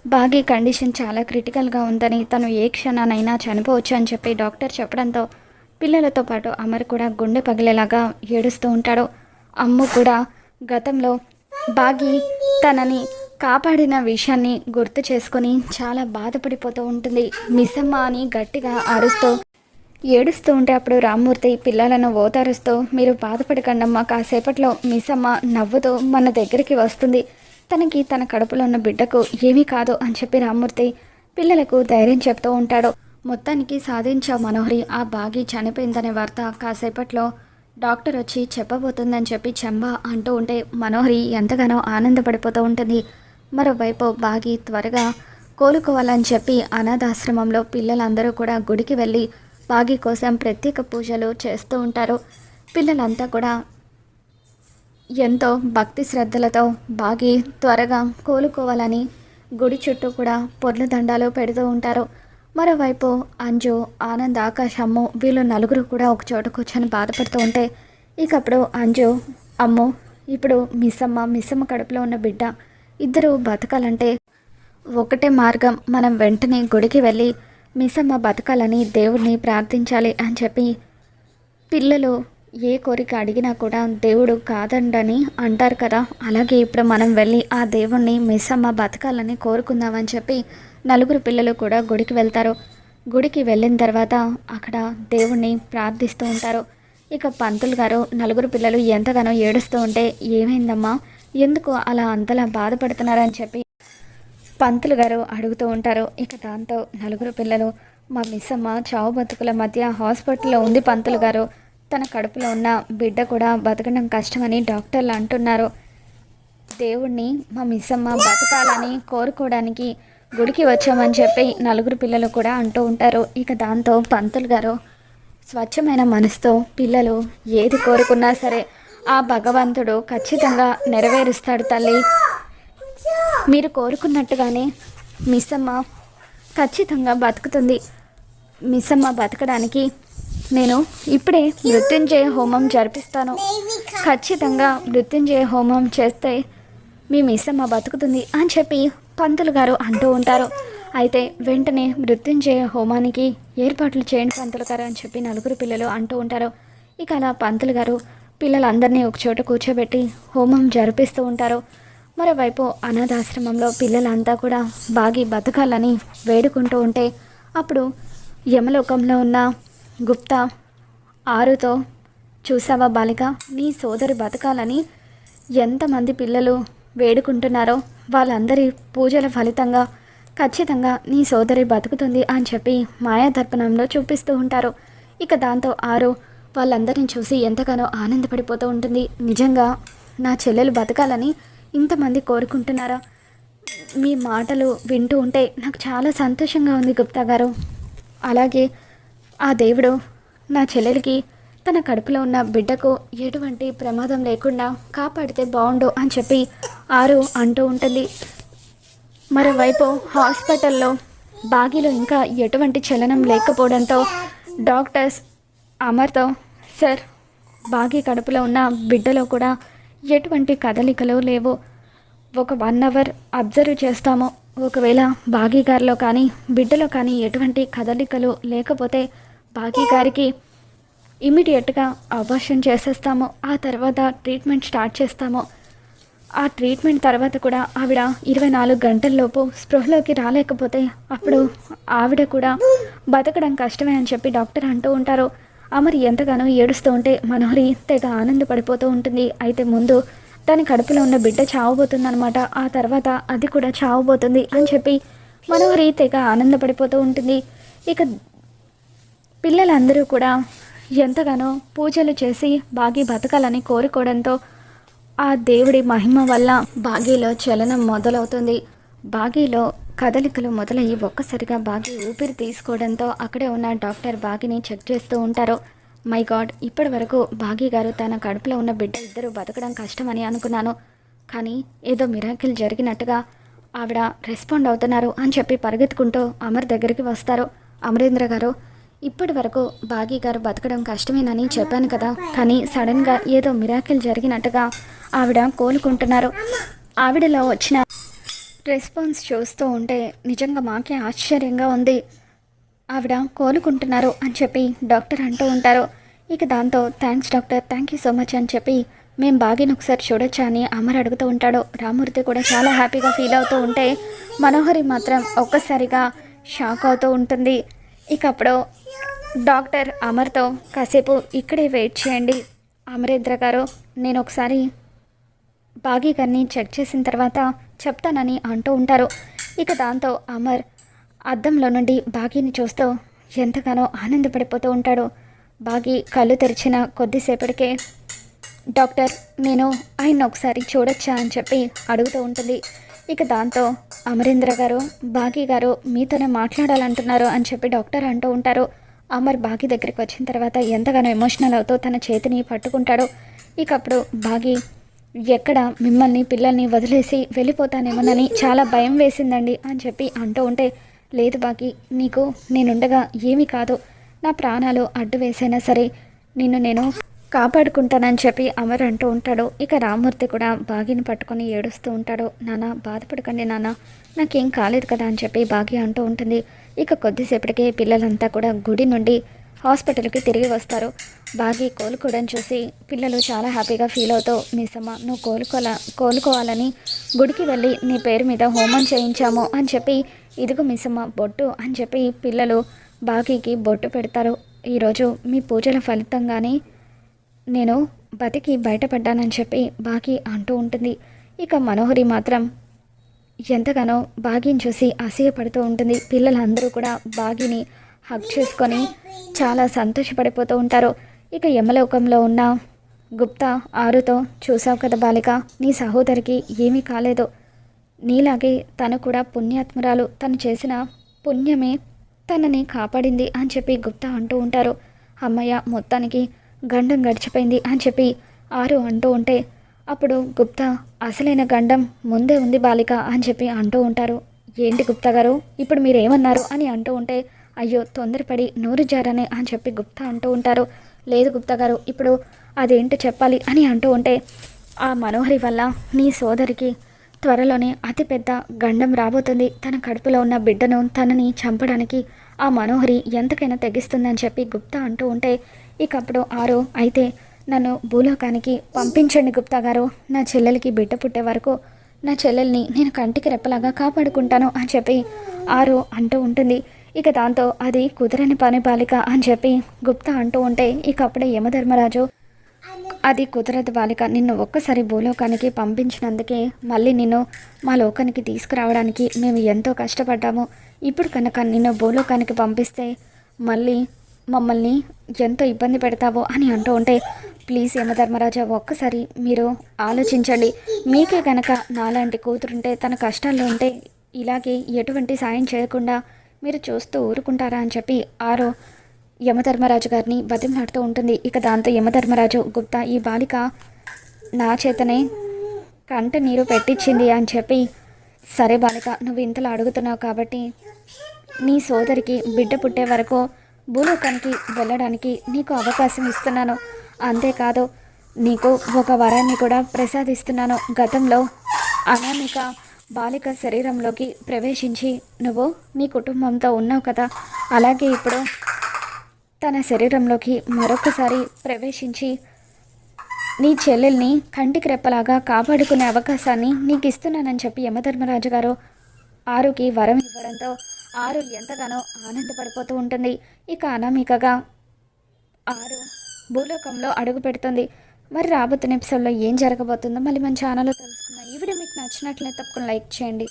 Baaghi condition చాలా క్రిటికల్గా ఉందని, తను ఏ క్షణానైనా చనిపోవచ్చు అని చెప్పి డాక్టర్ చెప్పడంతో పిల్లలతో పాటు అమర్ కూడా గుండె పగిలేలాగా ఏడుస్తూ ఉంటాడు. అమ్ము కూడా గతంలో బాగీ తనని కాపాడిన విషయాన్ని గుర్తు చేసుకొని చాలా బాధపడిపోతూ ఉంటుంది. మిస్సమ్మ అని గట్టిగా అరుస్తూ ఏడుస్తూ ఉంటే అప్పుడు రామ్మూర్తి పిల్లలను ఓదారుస్తూ, మీరు బాధపడకండమ్మా, కాసేపట్లో మిస్సమ్మ నవ్వుతూ మన దగ్గరికి వస్తుంది, తనకి తన కడుపులో ఉన్న బిడ్డకు ఏమీ కాదు అని చెప్పి రామ్మూర్తి పిల్లలకు ధైర్యం చెప్తూ ఉంటాడు. మొత్తానికి సాధించా మనోహరి, ఆ బాగి చనిపోయిందనే వార్త కాసేపట్లో డాక్టర్ వచ్చి చెప్పబోతుందని చెప్పి చెంబ అంటూ ఉంటే మనోహరి ఎంతగానో ఆనందపడిపోతూ ఉంటుంది. మరోవైపు బాగి త్వరగా కోలుకోవాలని చెప్పి అనాథాశ్రమంలో పిల్లలందరూ కూడా గుడికి వెళ్ళి బాగి కోసం ప్రత్యేక పూజలు చేస్తూ ఉంటారు. పిల్లలంతా కూడా ఎంతో భక్తి శ్రద్ధలతో బాగి త్వరగా కోలుకోవాలని గుడి చుట్టూ కూడా పొర్లు దండాలు పెడుతూ ఉంటారు. మరోవైపు అంజు, ఆనంద్, ఆకాష్, అమ్ము వీళ్ళు నలుగురు కూడా ఒక చోట కూర్చొని బాధపడుతూ ఉంటే ఇకప్పుడు అంజు, అమ్ము, ఇప్పుడు మిస్సమ్మ కడుపులో ఉన్న బిడ్డ ఇద్దరు బతకాలంటే ఒకటే మార్గం, మనం వెంటనే గుడికి వెళ్ళి మిస్సమ్మ బతకాలని దేవుడిని ప్రార్థించాలి అని చెప్పి, పిల్లలు ఏ కోరిక అడిగినా కూడా దేవుడు కాదండని అంటారు కదా, అలాగే ఇప్పుడు మనం వెళ్ళి ఆ దేవుణ్ణి మిస్సమ్మ బతకాలని కోరుకుందామని చెప్పి నలుగురు పిల్లలు కూడా గుడికి వెళ్తారు. గుడికి వెళ్ళిన తర్వాత అక్కడ దేవుణ్ణి ప్రార్థిస్తూ ఉంటారు. ఇక పంతులు గారు నలుగురు పిల్లలు ఎంతగానో ఏడుస్తూ ఉంటే, ఏమైందమ్మా, ఎందుకు అలా అంతలా బాధపడుతున్నారని చెప్పి పంతులు గారు అడుగుతూ ఉంటారు. ఇక దాంతో నలుగురు పిల్లలు, మా మిస్సమ్మ చావు బతుకుల మధ్య హాస్పిటల్లో ఉంది పంతులు గారు, తన కడుపులో ఉన్న బిడ్డ కూడా బతకడం కష్టమని డాక్టర్లు అంటున్నారు, దేవుణ్ణి మా మిస్సమ్మ బతకాలని కోరుకోవడానికి గుడికి వచ్చామని చెప్పి నలుగురు పిల్లలు కూడా అంటూ ఉంటారు. ఇక దాంతో పంతులు గారు స్వచ్ఛమైన మనసుతో, పిల్లలు ఏది కోరుకున్నా సరే ఆ భగవంతుడు ఖచ్చితంగా నెరవేరుస్తాడు తల్లి, మీరు కోరుకున్నట్టుగానే మిస్సమ్మ ఖచ్చితంగా బతుకుతుంది, మిస్సమ్మ బతకడానికి నేను ఇప్పుడే మృత్యుంజయ హోమం జరిపిస్తాను, ఖచ్చితంగా మృత్యుంజయ హోమం చేస్తే మీ మిస్సమ్మ బతుకుతుంది అని చెప్పి పంతులు గారు అంటూ ఉంటారు. అయితే వెంటనే మృత్యుంజయ హోమానికి ఏర్పాట్లు చేయండి పంతులు గారు అని చెప్పి నలుగురు పిల్లలు అంటూ ఉంటారు. ఇక అలా పంతులు గారు పిల్లలందరినీ ఒకచోట కూర్చోబెట్టి హోమం జరిపిస్తూ ఉంటారు. మరోవైపు అనాథాశ్రమంలో పిల్లలంతా కూడా బాగి బతకాలని వేడుకుంటూ ఉంటే అప్పుడు యమలోకంలో ఉన్న గుప్తా ఆరుతో, చూసావా బాలిక, నీ సోదరి బతకాలని ఎంతమంది పిల్లలు వేడుకుంటున్నారో వాళ్ళందరి పూజల ఫలితంగా ఖచ్చితంగా నీ సోదరి బతుకుతుంది అని చెప్పి మాయాదర్పణంలో చూపిస్తూ ఉంటారు. ఇక దాంతో ఆరు వాళ్ళందరిని చూసి ఎంతగానో ఆనందపడిపోతూ ఉంటుంది. నిజంగా నా చెల్లెలు బతకాలని ఇంతమంది కోరుకుంటున్నారా, మీ మాటలు వింటూ ఉంటే నాకు చాలా సంతోషంగా ఉంది గుప్తా గారు, అలాగే ఆ దేవుడు నా చెల్లెలికి తన కడుపులో ఉన్న బిడ్డకు ఎటువంటి ప్రమాదం లేకుండా కాపాడితే బాగుండు అని చెప్పి ఆరు అంటూ ఉంటుంది. మరోవైపు హాస్పిటల్లో బాగిలో ఇంకా ఎటువంటి చలనం లేకపోవడంతో డాక్టర్స్ అమర్తో, సార్, బాగి కడుపులో ఉన్న బిడ్డలో కూడా ఎటువంటి కదలికలు లేవు, ఒక 1 అవర్ అబ్జర్వ్ చేస్తాము, ఒకవేళ బాగీ గారిలో కానీ బిడ్డలో కానీ ఎటువంటి కదలికలు లేకపోతే బాగీ గారికి ఇమీడియట్గా అబార్షన్ చేసేస్తాము, ఆ తర్వాత ట్రీట్మెంట్ స్టార్ట్ చేస్తాము, ఆ ట్రీట్మెంట్ తర్వాత కూడా ఆవిడ 24 గంటల్లోపు స్పృహలోకి రాలేకపోతే అప్పుడు ఆవిడ కూడా బతకడం కష్టమే అని చెప్పి డాక్టర్ అంటూ ఉంటారు. అమర్ ఎంతగానో ఏడుస్తూ ఉంటే మనోహరి తెగ ఆనందపడిపోతూ ఉంటుంది. అయితే ముందు దాని కడుపులో ఉన్న బిడ్డ చావబోతుందనమాట, ఆ తర్వాత అది కూడా చావబోతుంది అని చెప్పి మనోహరి తెగ ఆనందపడిపోతూ ఉంటుంది. ఇక పిల్లలందరూ కూడా ఎంతగానో పూజలు చేసి బాగి బతకాలని కోరుకోవడంతో ఆ దేవుడి మహిమ వల్ల బాగీలో చలనం మొదలవుతుంది. బాగీలో కదలికలు మొదలయ్యి ఒక్కసారిగా బాగి ఊపిరి తీసుకోవడంతో అక్కడే ఉన్న డాక్టర్ బాగిని చెక్ చేస్తూ ఉంటారు. మై గాడ్, ఇప్పటి వరకు బాగీ గారు తన కడుపులో ఉన్న బిడ్డ ఇద్దరు బతకడం కష్టమని అనుకున్నాను, కానీ ఏదో మిరాకిల్ జరిగినట్టుగా ఆవిడ రెస్పాండ్ అవుతున్నారు అని చెప్పి పరిగెత్తుకుంటూ అమర్ దగ్గరికి వస్తారు. అమరేంద్ర గారు, ఇప్పటి వరకు బాగీ గారు బతకడం కష్టమేనని చెప్పాను కదా, కానీ సడన్గా ఏదో మిరాకిల్ జరిగినట్టుగా ఆవిడ కోలుకుంటున్నారు, ఆవిడలో వచ్చిన రెస్పాన్స్ చూస్తూ ఉంటే నిజంగా మాకే ఆశ్చర్యంగా ఉంది. ఆవిడ కోలుకుంటున్నారు అని చెప్పి డాక్టర్ అంటూ ఉంటారు. ఇక దాంతో thanks doctor, thank you so much అని చెప్పి మేము బాగిని ఒకసారి చూడొచ్చా అని అమర్ అడుగుతూ ఉంటాడు. రామూర్తి కూడా చాలా హ్యాపీగా ఫీల్ అవుతూ ఉంటే మనోహరి మాత్రం ఒక్కసారిగా షాక్ అవుతూ ఉంటుంది. ఇక అప్పుడు డాక్టర్ అమర్తో కాసేపు ఇక్కడే వెయిట్ చేయండి అమరేంద్ర గారు, నేను ఒకసారి బాగీ గారిని చెక్ చేసిన తర్వాత చెప్తానని అంటూ ఉంటారు. ఇక దాంతో అమర్ అద్దంలో నుండి బాగీని చూస్తూ ఎంతగానో ఆనందపడిపోతూ ఉంటాడు. బాగీ కళ్ళు తెరిచిన కొద్దిసేపటికే డాక్టర్ నేను ఆయన ఒకసారి చూడొచ్చా అని చెప్పి అడుగుతూ ఉంటుంది. ఇక దాంతో అమరేంద్ర గారు బాగీ గారు మీతోనే మాట్లాడాలంటున్నారు అని చెప్పి డాక్టర్ అంటూ ఉంటారు. అమర్ బాగీ దగ్గరికి వచ్చిన తర్వాత ఎంతగానో ఎమోషనల్ అవుతూ తన చేతిని పట్టుకుంటాడు. ఇక అప్పుడు బాగీ ఎక్కడ మిమ్మల్ని పిల్లల్ని వదిలేసి వెళ్ళిపోతానేమోనని చాలా భయం వేసిందండి అని చెప్పి అంటూ ఉంటే లేదు బాగీ, నీకు నేనుండగా ఏమీ కాదు, నా ప్రాణాలు అడ్డు వేసైనా సరే నిన్ను నేను కాపాడుకుంటానని చెప్పి అమర్ అంటూ ఉంటాడు. ఇక రామూర్తి కూడా బాగీని పట్టుకొని ఏడుస్తూ ఉంటాడు. నాన్న బాధపడకండి నాన్న, నాకేం కాలేదు కదా అని చెప్పి బాగీ అంటూ ఉంటుంది. ఇక కొద్దిసేపటికే పిల్లలంతా కూడా గుడి నుండి హాస్పిటల్కి తిరిగి వస్తారు. బాగీ కోలుకోవడం చూసి పిల్లలు చాలా హ్యాపీగా ఫీల్ అవుతూ మిస్సమ్మ నువ్వు కోలుకోవాలని గుడికి వెళ్ళి నీ పేరు మీద హోమం చేయించాము అని చెప్పి ఇదిగో మిస్సమ్మ బొట్టు అని చెప్పి పిల్లలు బాగీకి బొట్టు పెడతారు. ఈరోజు మీ పూజల ఫలితంగానే నేను బతికి బయటపడ్డానని చెప్పి బాగీ అంటూ ఉంటుంది. ఇక మనోహరి మాత్రం ఎంతగానో బాగీని చూసి అసూయపడుతూ ఉంటుంది. పిల్లలందరూ కూడా బాగీని హగ్ చేసుకొని చాలా సంతోషపడిపోతూ ఉంటారు. ఇక యమలోకంలో ఉన్న గుప్తా ఆరుతో చూసావు కదా బాలిక, నీ సహోదరికి ఏమీ కాలేదు, నీలాగే తను కూడా పుణ్యాత్మురాలు, తను చేసిన పుణ్యమే తనని కాపాడింది అని చెప్పి గుప్తా అంటూ ఉంటారు. అమ్మయ్య మొత్తానికి గండం గడిచిపోయింది అని చెప్పి ఆరు అంటూ ఉంటే అప్పుడు గుప్తా అసలైన గండం ముందే ఉంది బాలిక అని చెప్పి అంటూ ఉంటారు. ఏంటి గుప్తా గారు ఇప్పుడు మీరేమన్నారు అని అంటూ ఉంటే అయ్యో తొందరపడి నోరు జారనే అని చెప్పి గుప్తా అంటూ ఉంటారు. లేదు గుప్తా గారు ఇప్పుడు అదేంటో చెప్పాలి అని అంటూ ఉంటే ఆ మనోహరి వల్ల నీ సోదరికి త్వరలోనే అతిపెద్ద గండం రాబోతుంది, తన కడుపులో ఉన్న బిడ్డను తనని చంపడానికి ఆ మనోహరి ఎంతకైనా తెగిస్తుందని చెప్పి గుప్తా అంటూ ఉంటే ఇక అప్పుడు ఆరు అయితే నన్ను భూలోకానికి పంపించండి గుప్తా గారు, నా చెల్లెలకి బిడ్డ పుట్టే వరకు నా చెల్లెల్ని నేను కంటికి రెప్పలాగా కాపాడుకుంటాను అని చెప్పి ఆరు అంటూ ఉంటుంది. ఇక దాంతో అది కుదరని పని బాలిక అని చెప్పి గుప్తా అంటూ ఉంటే ఇక అప్పుడే యమధర్మరాజు అది కుదరదు బాలిక, నిన్ను ఒక్కసారి భూలోకానికి పంపించినందుకే మళ్ళీ నిన్ను మా లోకానికి తీసుకురావడానికి మేము ఎంతో కష్టపడ్డాము, ఇప్పుడు కనుక నిన్ను భూలోకానికి పంపిస్తే మళ్ళీ మమ్మల్ని ఎంతో ఇబ్బంది పెడతావో అని అంటూ ఉంటే ప్లీజ్ యమధర్మరాజా ఒక్కసారి మీరు ఆలోచించండి, మీకే కనుక నాలాంటి కూతురుంటే తన కష్టాల్లో ఉంటే ఇలాగే ఎటువంటి సాయం చేయకుండా మీరు చూస్తూ ఊరుకుంటారా అని చెప్పి ఆరో యమధర్మరాజు గారిని బతిమలాడుతూ ఉంటుంది. ఇక దాంతో యమధర్మరాజు గుప్తా ఈ బాలిక నా చేతనే కంట నీరు పెట్టించింది అని చెప్పి సరే బాలిక నువ్వు ఇంతలా అడుగుతున్నావు కాబట్టి నీ సోదరికి బిడ్డ పుట్టే వరకు భూలోకానికి వెళ్ళడానికి నీకు అవకాశం ఇస్తున్నాను, అంతేకాదు నీకు ఒక వరాన్ని కూడా ప్రసాదిస్తున్నాను. గతంలో అనామిక బాలిక శరీరంలోకి ప్రవేశించి నువ్వు నీ కుటుంబంతో ఉన్నావు కదా, అలాగే ఇప్పుడు తన శరీరంలోకి మరొకసారి ప్రవేశించి నీ చెల్లెల్ని కంటికి రెప్పలాగా కాపాడుకునే అవకాశాన్ని నీకు ఇస్తున్నానని చెప్పి యమధర్మరాజు గారు ఆరుకి వరం ఇవ్వడంతో ఆరు ఎంతగానో ఆనందపడిపోతూ ఉంటుంది. ఇక అనామికగా ఆరు భూలోకంలో అడుగు పెడుతుంది. మరి రాబోతున్న ఎపిసోడ్లో ఏం జరగబోతుందో మళ్ళీ మన ఛానల్లో తెలుసుకుందాం. ఈ వీడియో మీకు నచ్చినట్లయితే తప్పకుండా లైక్ చేయండి.